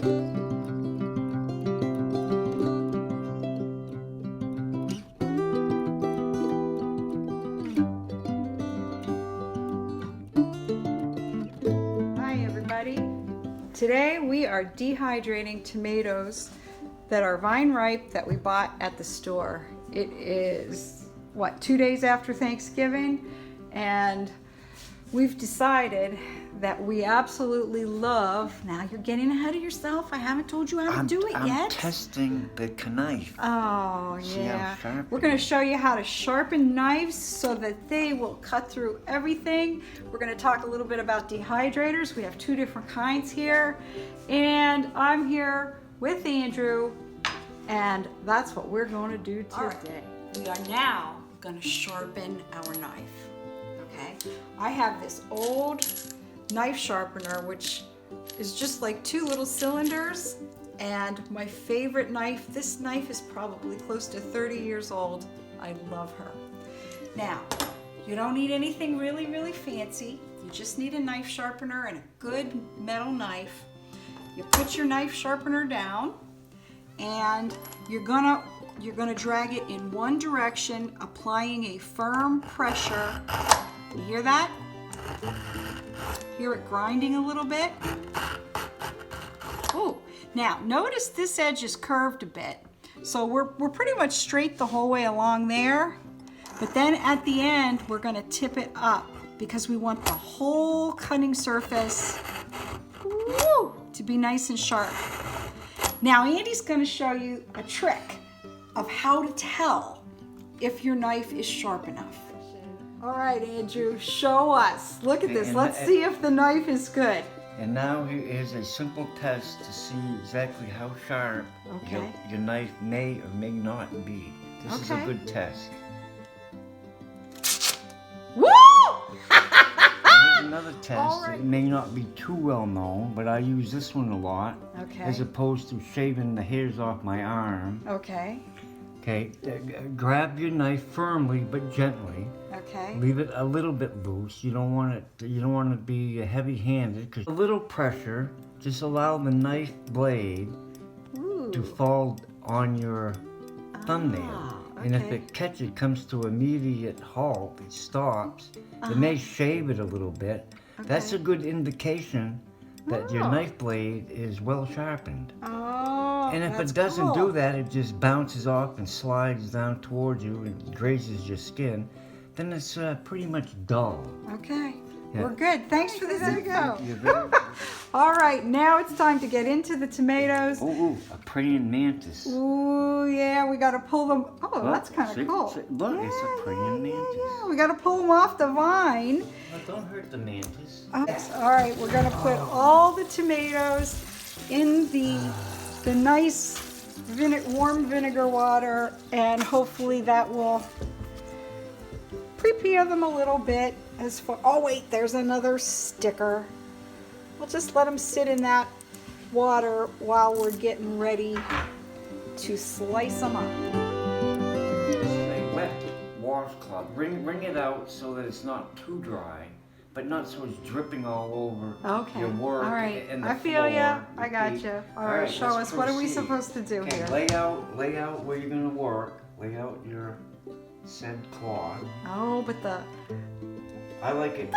Today we are dehydrating tomatoes that are vine ripe that we bought at the store. It is, what, 2 days after Thanksgiving, and we've decided that we absolutely love, now you're getting ahead of yourself, I haven't told you how to do it yet. I'm testing the knife. Oh, yeah. We're going to to show you how to sharpen knives so that they will cut through everything. We're going to talk a little bit about dehydrators. We have 2 different kinds here. And I'm here with Andrew, and that's what we're going to do today. We are now going to sharpen our knife. Okay? I have this old knife sharpener, which is just like 2 little cylinders, and my favorite knife, this knife is probably close to 30 years old. I love her. Now, you don't need anything really, really fancy. You just need a knife sharpener and a good metal knife. You put your knife sharpener down, and you're gonna drag it in one direction, applying a firm pressure. You hear that? Hear it grinding a little bit? Oh, now notice this edge is curved a bit. So we're pretty much straight the whole way along there. But then at the end, we're gonna tip it up because we want the whole cutting surface, woo, to be nice and sharp. Now Andy's gonna show you a trick of how to tell if your knife is sharp enough. All right, Andrew, show us. Look at this. Let's see if the knife is good. And now here's a simple test to see exactly how sharp your knife may or may not be. This is a good test. Woo! Here's another test. It may not be too well known, but I use this one a lot. As opposed to shaving the hairs off my arm. Okay. Okay, grab your knife firmly but gently. Okay. Leave it a little bit loose. You don't want it. You don't want to be heavy-handed, because a little pressure just allow the knife blade to fall on your thumbnail. And if it comes to immediate halt, it stops. It may shave it a little bit. That's a good indication that your knife blade is well sharpened. And if it doesn't do that, it just bounces off and slides down towards you and grazes your skin, then it's pretty much dull. Okay, we're good. Thanks for this info. All right, now it's time to get into the tomatoes. Ooh, a praying mantis. Ooh, yeah, we got to pull them. Oh, that's kind of cool. Look, it's a praying mantis. Yeah, we got to pull them off the vine. Well, don't hurt the mantis. All right, we're going to put all the tomatoes in the nice warm vinegar water, and hopefully that will prepare them a little bit. Oh wait, there's another sticker. We'll just let them sit in that water while we're getting ready to slice them up. A wet washcloth. Wring it out so that it's not too dry, but not so it's dripping all over your work. All right, and the I feel floor, ya. I got you. All right, show us. What are we supposed to do here? Lay out where you're gonna work. Lay out your said cloth. Oh, but I like it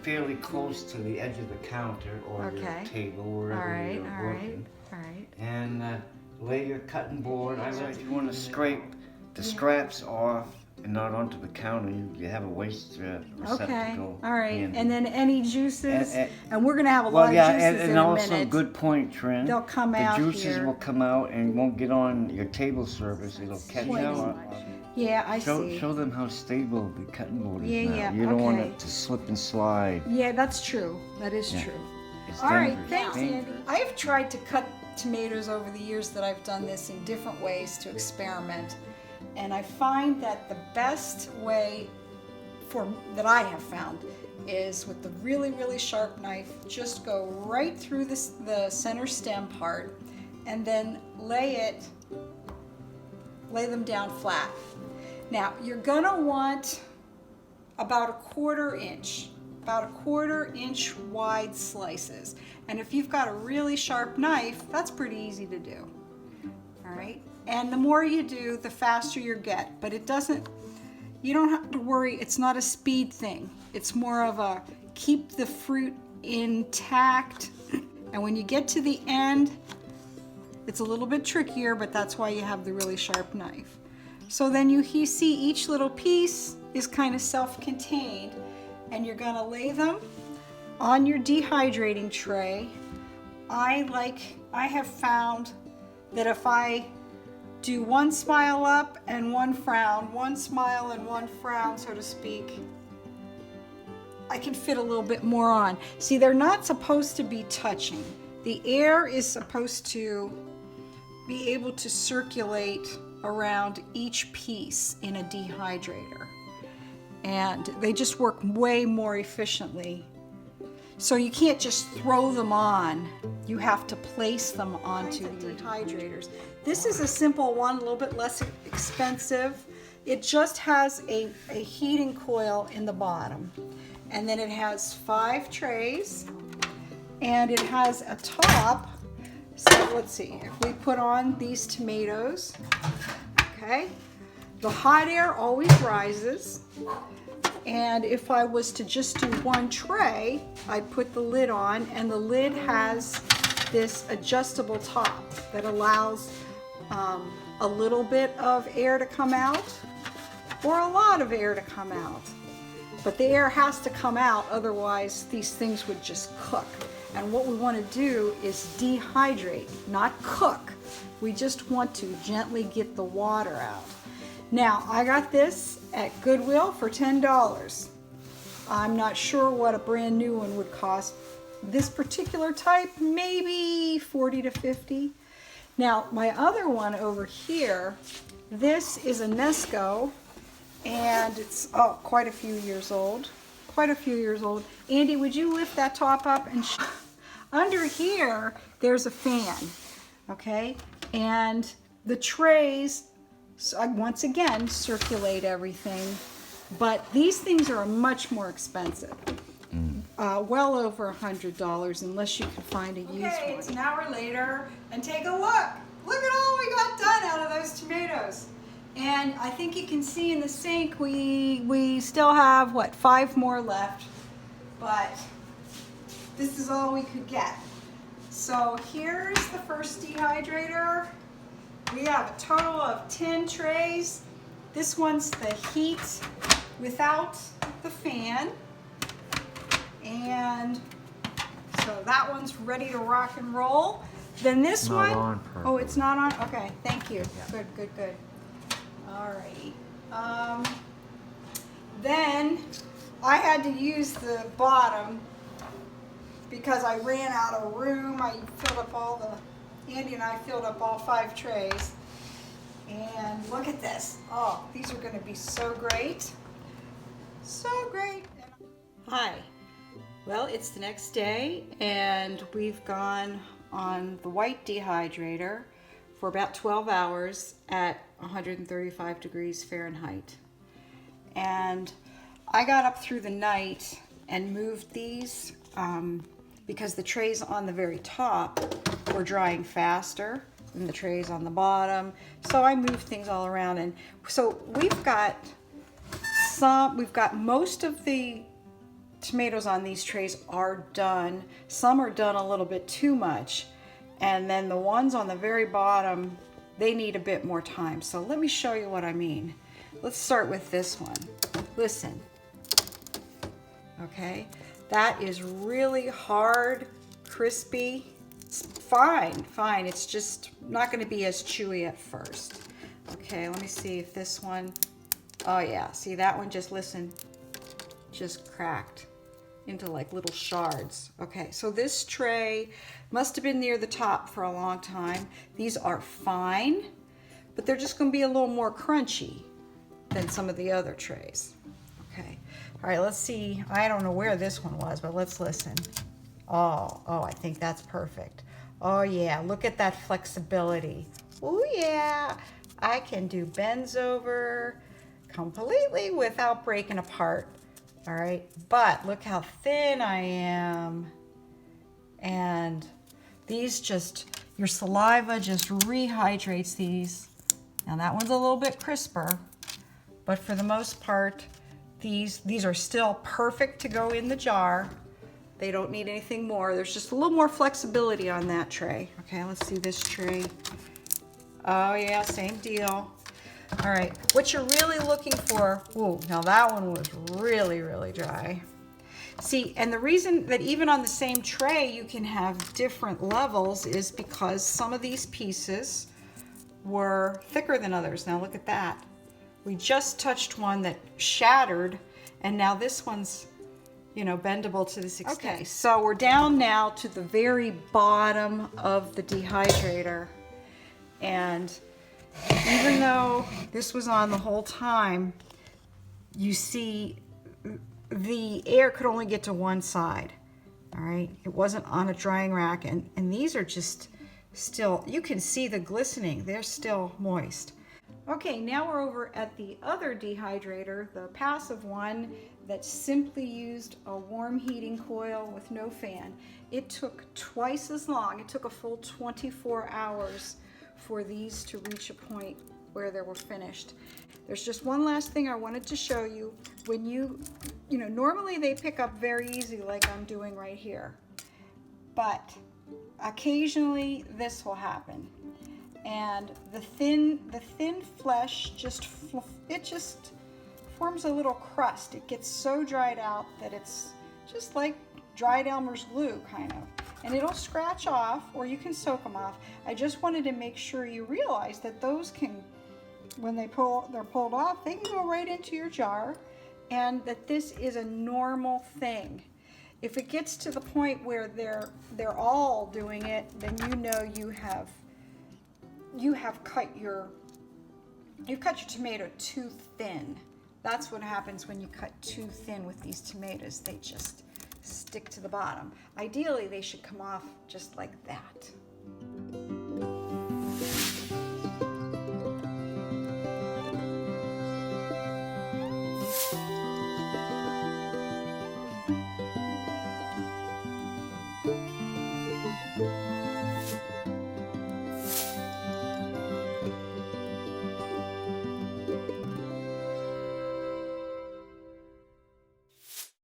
fairly close to the edge of the counter or the table, wherever you're working. All right. And lay your cutting board. If you want to scrape the scraps off and not onto the counter, you have a waste receptacle. Okay. All right. And then any juices, and we're gonna have a lot of juices in a minute. And also, good point, Trin. They'll come out here. The juices will come out and won't get on your table surface. It'll catch out. Yeah, I see. Show them how stable the cutting board is now. Yeah, You don't want it to slip and slide. Yeah, that's true. That is true. All right, thanks, Andy. I have tried to cut tomatoes over the years that I've done this in different ways to experiment, and I find that the best way that I have found is with the really, really sharp knife. Just go right through the center stem part, and then lay them down flat. Now, you're gonna want about a 1/4 inch about 1/4 inch wide slices. And if you've got a really sharp knife, that's pretty easy to do. All right, and the more you do, the faster you get, but you don't have to worry, it's not a speed thing. It's more of a keep the fruit intact, and when you get to the end, it's a little bit trickier, but that's why you have the really sharp knife. So then you see each little piece is kind of self-contained, and you're gonna lay them on your dehydrating tray. I have found that if I do one smile up and one frown, one smile and one frown, so to speak, I can fit a little bit more on. See, they're not supposed to be touching. The air is supposed to be able to circulate around each piece in a dehydrator. And they just work way more efficiently. So you can't just throw them on. You have to place them onto your dehydrators. This is a simple one, a little bit less expensive. It just has a heating coil in the bottom. And then it has 5 trays. And it has a top. So let's see, if we put on these tomatoes, okay, the hot air always rises. And if I was to just do one tray, I'd put the lid on, and the lid has this adjustable top that allows a little bit of air to come out or a lot of air to come out. But the air has to come out, otherwise these things would just cook. And what we want to do is dehydrate, not cook. We just want to gently get the water out. Now, I got this at Goodwill for $10. I'm not sure what a brand new one would cost. This particular type, maybe 40 to 50. Now, my other one over here, this is a Nesco, and it's quite a few years old. Quite a few years old. Andy, would you lift that top up and under here, there's a fan, okay? And the trays, once again, circulate everything, but these things are much more expensive. Well over $100 unless you can find a used one. Okay, it's an hour later, and take a look. Look at all we got done out of those tomatoes. And I think you can see in the sink, we still have, what, 5 more left, but this is all we could get. So here's the first dehydrator. We have a total of 10 trays. This one's the heat without the fan. And so that one's ready to rock and roll. Then this one, oh, it's not on? Okay, thank you. Yeah. Good. All right. Then I had to use the bottom because I ran out of room. Andy and I filled up all 5 trays. And look at this. Oh, these are going to be so great. So great. Hi. Well, it's the next day, and we've gone on the white dehydrator for about 12 hours at 135 degrees Fahrenheit. And I got up through the night and moved these because the trays on the very top were drying faster than the trays on the bottom. So I moved things all around, and so we've got most of the tomatoes on these trays are done. Some are done a little bit too much, and then the ones on the very bottom, they need a bit more time. So let me show you what I mean. Let's start with this one. Listen. Okay, that is really hard, crispy. It's fine. It's just not going to be as chewy at first. Okay, let me see if this one, oh yeah, see that one, just listen, just cracked into like little shards. Okay, so this tray must have been near the top for a long time. These are fine, but they're just going to be a little more crunchy than some of the other trays. Okay, all right, let's see. I don't know where this one was, but let's listen. Oh, I think that's perfect. Oh yeah, look at that flexibility. Oh yeah, I can do bends over completely without breaking apart. All right, but look how thin I am. And these just, your saliva just rehydrates these. Now that one's a little bit crisper, but for the most part, these are still perfect to go in the jar. They don't need anything more. There's just a little more flexibility on that tray. Okay, let's see this tray. Oh yeah, same deal. All right, what you're really looking for, ooh, now that one was really, really dry. See, and the reason that even on the same tray you can have different levels is because some of these pieces were thicker than others. Now look at that. We just touched one that shattered, and now this one's, you know, bendable to this extent. Okay, so we're down now to the very bottom of the dehydrator. And even though this was on the whole time, you see the air could only get to one side. All right, it wasn't on a drying rack, and these are just still, you can see the glistening, they're still moist. Okay, now we're over at the other dehydrator, the passive one that simply used a warm heating coil with no fan. It took twice as long. It took a full 24 hours for these to reach a point where they were finished. There's just one last thing I wanted to show you. When you know, normally they pick up very easy like I'm doing right here, but occasionally this will happen. And the thin flesh just forms a little crust. It gets so dried out that it's just like dried Elmer's glue, kind of. And it'll scratch off, or you can soak them off. I just wanted to make sure you realize that those can, when they're pulled off, they can go right into your jar, and that this is a normal thing. If it gets to the point where they're all doing it, then you know you've cut your tomato too thin. That's what happens when you cut too thin with these tomatoes. They just stick to the bottom. Ideally, they should come off just like that.